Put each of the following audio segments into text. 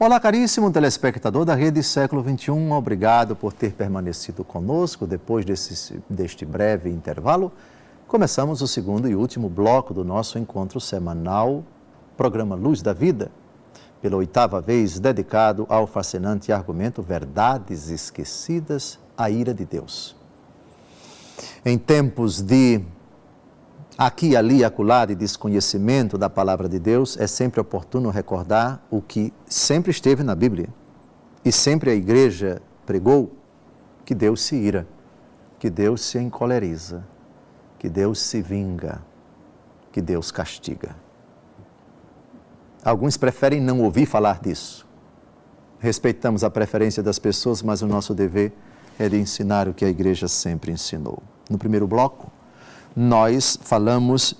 Olá, caríssimo telespectador da Rede Século XXI, obrigado por ter permanecido conosco depois deste breve intervalo. Começamos o segundo e último bloco do nosso encontro semanal, programa Luz da Vida, pela 8ª vez dedicado ao fascinante argumento Verdades Esquecidas, a ira de Deus. Em tempos de aqui, ali e acolá de desconhecimento da palavra de Deus, é sempre oportuno recordar o que sempre esteve na Bíblia e sempre a igreja pregou, que Deus se ira, que Deus se encoleriza, que Deus se vinga, que Deus castiga. Alguns preferem não ouvir falar disso. Respeitamos a preferência das pessoas, mas o nosso dever é de ensinar o que a igreja sempre ensinou. No primeiro bloco, nós falamos,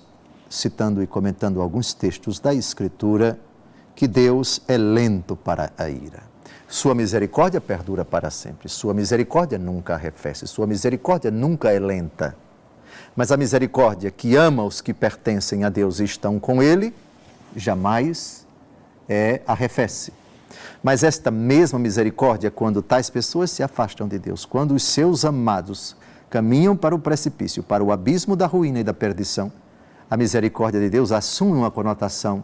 citando e comentando alguns textos da Escritura, que Deus é lento para a ira. Sua misericórdia perdura para sempre. Sua misericórdia nunca arrefece. Sua misericórdia nunca é lenta. Mas a misericórdia que ama os que pertencem a Deus e estão com Ele, jamais arrefece. Mas esta mesma misericórdia, quando tais pessoas se afastam de Deus, quando os seus amados caminham para o precipício, para o abismo da ruína e da perdição, a misericórdia de Deus assume uma conotação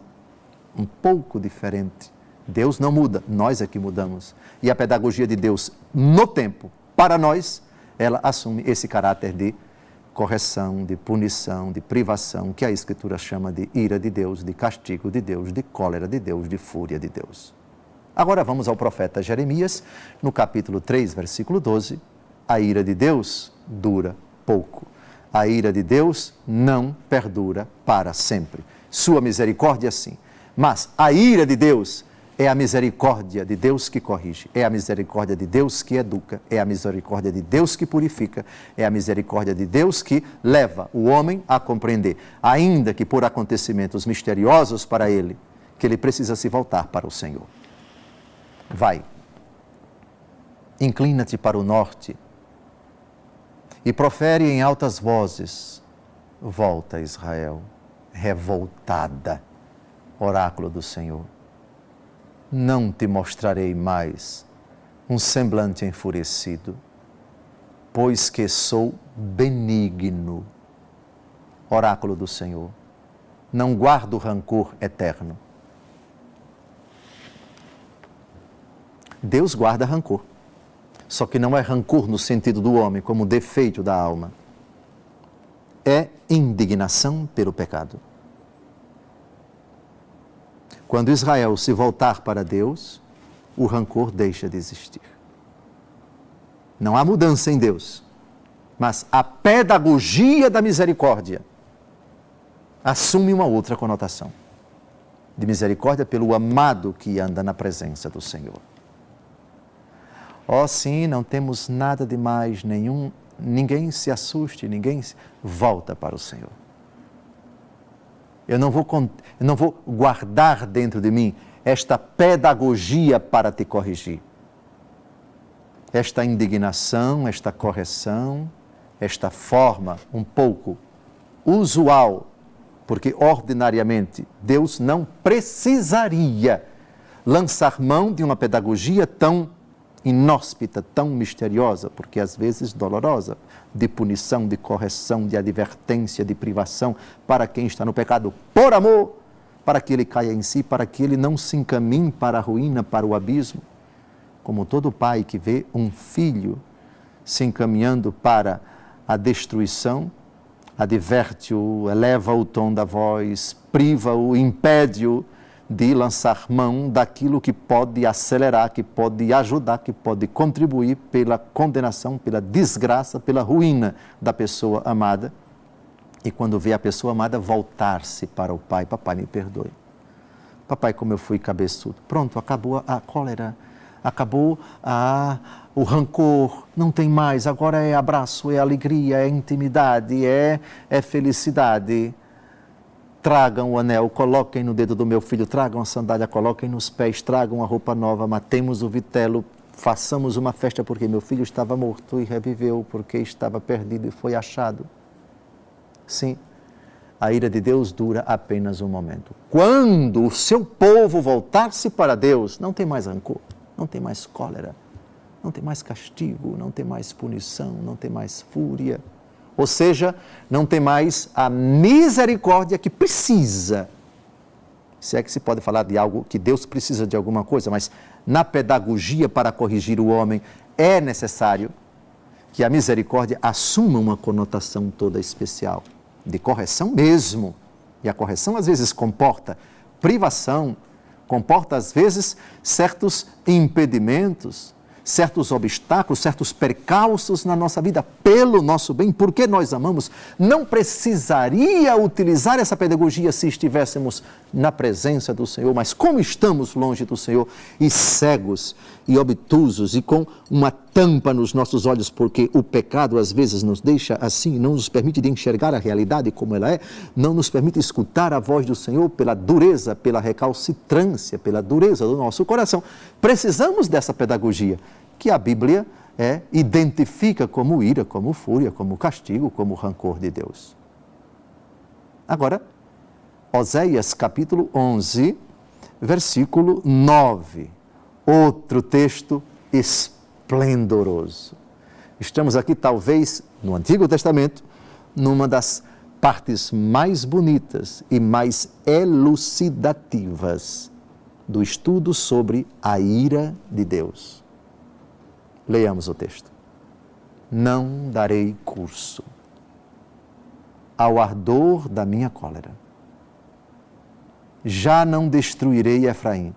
um pouco diferente. Deus não muda, nós é que mudamos. E a pedagogia de Deus no tempo, para nós, ela assume esse caráter de correção, de punição, de privação, que a Escritura chama de ira de Deus, de castigo de Deus, de cólera de Deus, de fúria de Deus. Agora vamos ao profeta Jeremias, no capítulo 3, versículo 12. A ira de Deus dura pouco. A ira de Deus não perdura para sempre. Sua misericórdia, sim. Mas a ira de Deus é a misericórdia de Deus que corrige, é a misericórdia de Deus que educa, é a misericórdia de Deus que purifica, é a misericórdia de Deus que leva o homem a compreender, ainda que por acontecimentos misteriosos para ele, que ele precisa se voltar para o Senhor. Vai, inclina-te para o norte e profere em altas vozes: volta, Israel, revoltada, oráculo do Senhor. Não te mostrarei mais um semblante enfurecido, pois que sou benigno, oráculo do Senhor. Não guardo rancor eterno. Deus guarda rancor. Só que não é rancor no sentido do homem, como defeito da alma. É indignação pelo pecado. Quando Israel se voltar para Deus, o rancor deixa de existir. Não há mudança em Deus, mas a pedagogia da misericórdia assume uma outra conotação. De misericórdia pelo amado que anda na presença do Senhor. Oh, sim, não temos nada de mais, ninguém se assuste, volta para o Senhor. Eu não vou guardar dentro de mim esta pedagogia para te corrigir. Esta indignação, esta correção, esta forma um pouco usual, porque ordinariamente Deus não precisaria lançar mão de uma pedagogia tão inóspita, tão misteriosa, porque às vezes dolorosa, de punição, de correção, de advertência, de privação, para quem está no pecado, por amor, para que ele caia em si, para que ele não se encaminhe para a ruína, para o abismo. Como todo pai que vê um filho se encaminhando para a destruição, adverte-o, eleva o tom da voz, priva-o, impede-o de lançar mão daquilo que pode acelerar, que pode ajudar, que pode contribuir pela condenação, pela desgraça, pela ruína da pessoa amada. E quando vê a pessoa amada voltar-se para o pai: papai, me perdoe. Papai, como eu fui cabeçudo. Pronto, acabou a cólera, acabou o rancor, não tem mais, agora é abraço, é alegria, é intimidade, é felicidade. Tragam o anel, coloquem no dedo do meu filho, tragam a sandália, coloquem nos pés, tragam a roupa nova, matemos o vitelo, façamos uma festa porque meu filho estava morto e reviveu, porque estava perdido e foi achado. Sim, a ira de Deus dura apenas um momento. Quando o seu povo voltar-se para Deus, não tem mais rancor, não tem mais cólera, não tem mais castigo, não tem mais punição, não tem mais fúria. Ou seja, não tem mais a misericórdia que precisa. Se é que se pode falar de algo que Deus precisa de alguma coisa, mas na pedagogia para corrigir o homem é necessário que a misericórdia assuma uma conotação toda especial, de correção mesmo. E a correção às vezes comporta privação, comporta às vezes certos impedimentos, certos obstáculos, certos percalços na nossa vida, pelo nosso bem, porque nós amamos. Não precisaria utilizar essa pedagogia se estivéssemos na presença do Senhor, mas como estamos longe do Senhor e cegos e obtusos e com uma tampa nos nossos olhos, porque o pecado às vezes nos deixa assim, não nos permite de enxergar a realidade como ela é, não nos permite escutar a voz do Senhor pela dureza, pela recalcitrância, pela dureza do nosso coração. Precisamos dessa pedagogia que a Bíblia identifica como ira, como fúria, como castigo, como rancor de Deus. Agora, Oséias capítulo 11, versículo 9, outro texto esplendoroso. Estamos aqui talvez no Antigo Testamento, numa das partes mais bonitas e mais elucidativas do estudo sobre a ira de Deus. Leiamos o texto. Não darei curso ao ardor da minha cólera. Já não destruirei Efraim,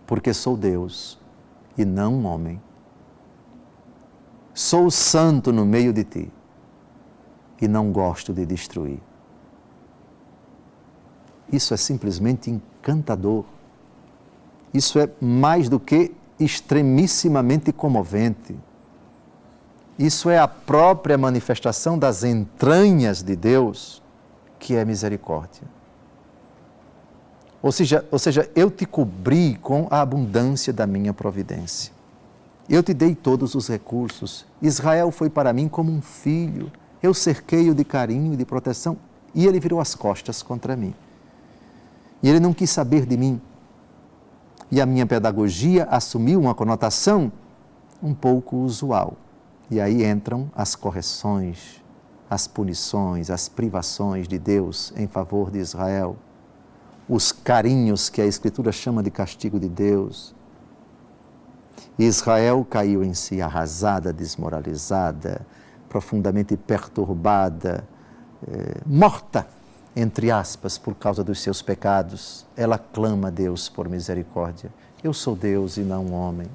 porque sou Deus e não um homem. Sou santo no meio de ti e não gosto de destruir. Isso é simplesmente encantador. Isso é mais do que extremissimamente comovente. Isso é a própria manifestação das entranhas de Deus, que é misericórdia. Ou seja, eu te cobri com a abundância da minha providência. Eu te dei todos os recursos. Israel foi para mim como um filho. Eu cerquei-o de carinho e de proteção, e ele virou as costas contra mim. E ele não quis saber de mim. E a minha pedagogia assumiu uma conotação um pouco usual. E aí entram as correções, as punições, as privações de Deus em favor de Israel, os carinhos que a Escritura chama de castigo de Deus. Israel caiu em si arrasada, desmoralizada, profundamente perturbada, morta, entre aspas, por causa dos seus pecados. Ela clama a Deus por misericórdia. Eu sou Deus e não um homem.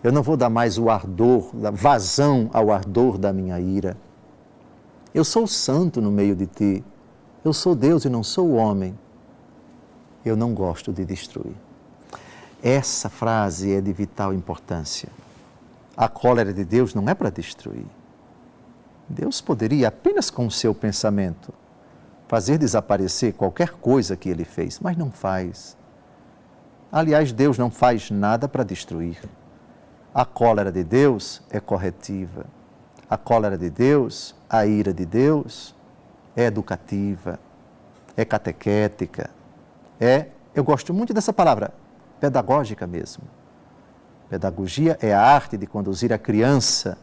Eu não vou dar mais o ardor, vazão ao ardor da minha ira. Eu sou santo no meio de ti. Eu sou Deus e não sou homem. Eu não gosto de destruir. Essa frase é de vital importância. A cólera de Deus não é para destruir. Deus poderia, apenas com o seu pensamento, fazer desaparecer qualquer coisa que ele fez, mas não faz. Aliás, Deus não faz nada para destruir. A cólera de Deus é corretiva. A cólera de Deus, a ira de Deus, é educativa, é catequética, eu gosto muito dessa palavra, pedagógica mesmo. Pedagogia é a arte de conduzir a criança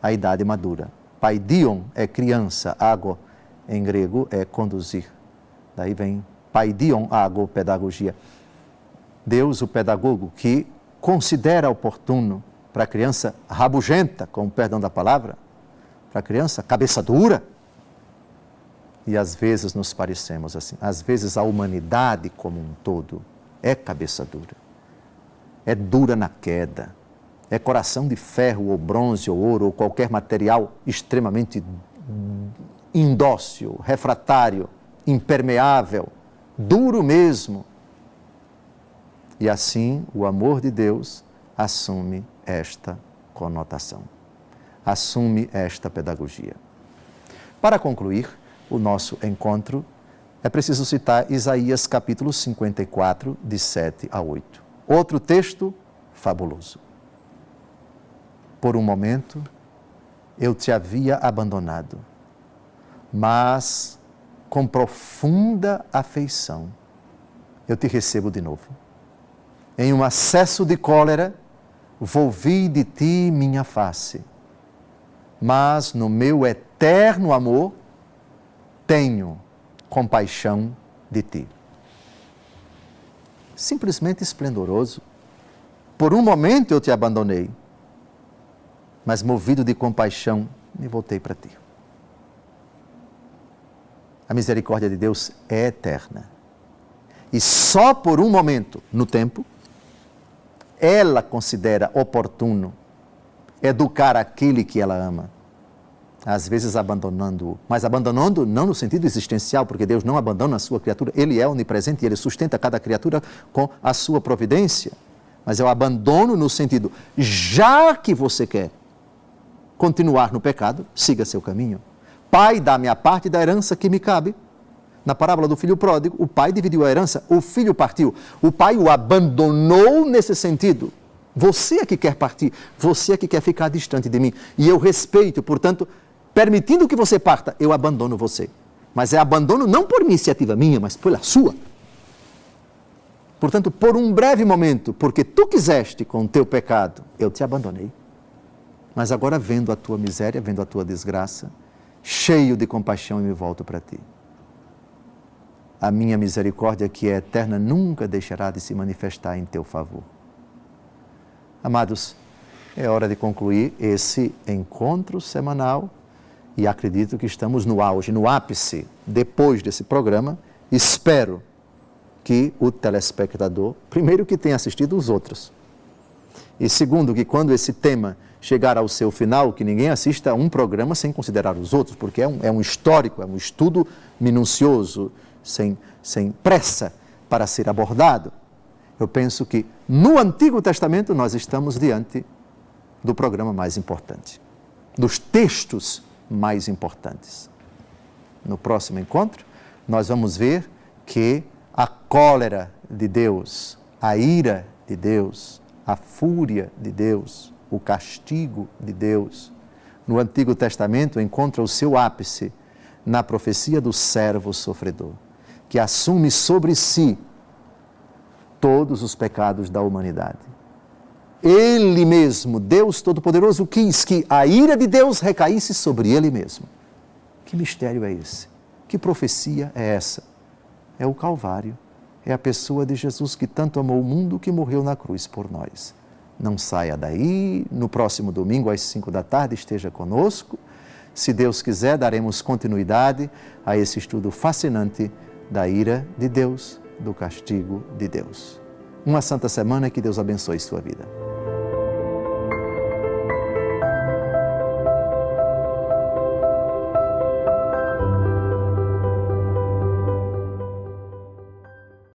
à idade madura. Paidion é criança, ago em grego é conduzir. Daí vem paidion, ago, pedagogia. Deus, o pedagogo, que considera oportuno para a criança rabugenta, com o perdão da palavra, para a criança cabeça dura. E às vezes nos parecemos assim. Às vezes a humanidade como um todo é cabeça dura. É dura na queda. É coração de ferro ou bronze ou ouro ou qualquer material extremamente indócil, refratário, impermeável, duro mesmo. E assim o amor de Deus assume esta conotação, assume esta pedagogia. Para concluir o nosso encontro, é preciso citar Isaías capítulo 54, de 7 a 8. Outro texto fabuloso. Por um momento, eu te havia abandonado. mas com profunda afeição eu te recebo de novo. Em um acesso de cólera, volvi de ti minha face, mas no meu eterno amor tenho compaixão de ti. Simplesmente esplendoroso. Por um momento eu te abandonei, mas movido de compaixão, me voltei para ti. A misericórdia de Deus é eterna. E só por um momento no tempo, ela considera oportuno educar aquele que ela ama. Às vezes abandonando-o, mas abandonando não no sentido existencial, porque Deus não abandona a sua criatura, Ele é onipresente e Ele sustenta cada criatura com a sua providência. Mas é o abandono no sentido, já que você quer continuar no pecado, siga seu caminho. Pai, dá-me a parte da herança que me cabe. Na parábola do filho pródigo, o pai dividiu a herança, o filho partiu. O pai o abandonou nesse sentido. Você é que quer partir, você é que quer ficar distante de mim. E eu respeito, portanto, permitindo que você parta, eu abandono você. Mas é abandono não por iniciativa minha, mas pela sua. Portanto, por um breve momento, porque tu quiseste com o teu pecado, eu te abandonei. Mas agora, vendo a tua miséria, vendo a tua desgraça, cheio de compaixão, eu me volto para ti. A minha misericórdia, que é eterna, nunca deixará de se manifestar em teu favor. Amados, é hora de concluir esse encontro semanal e acredito que estamos no auge, no ápice. Depois desse programa, espero que o telespectador, primeiro, que tenha assistido os outros, e segundo, que quando esse tema chegar ao seu final, que ninguém assista a um programa sem considerar os outros, porque é um histórico, é um estudo minucioso, sem pressa para ser abordado. Eu penso que no Antigo Testamento nós estamos diante do programa mais importante, dos textos mais importantes. No próximo encontro, nós vamos ver que a cólera de Deus, a ira de Deus, a fúria de Deus, o castigo de Deus, no Antigo Testamento encontra o seu ápice na profecia do servo sofredor, que assume sobre si todos os pecados da humanidade. Ele mesmo, Deus Todo-Poderoso, quis que a ira de Deus recaísse sobre Ele mesmo. Que mistério é esse? Que profecia é essa? É o Calvário, é a pessoa de Jesus que tanto amou o mundo que morreu na cruz por nós. Não saia daí, no próximo domingo às 5 da tarde esteja conosco. Se Deus quiser, daremos continuidade a esse estudo fascinante da ira de Deus, do castigo de Deus. Uma santa semana, que Deus abençoe sua vida.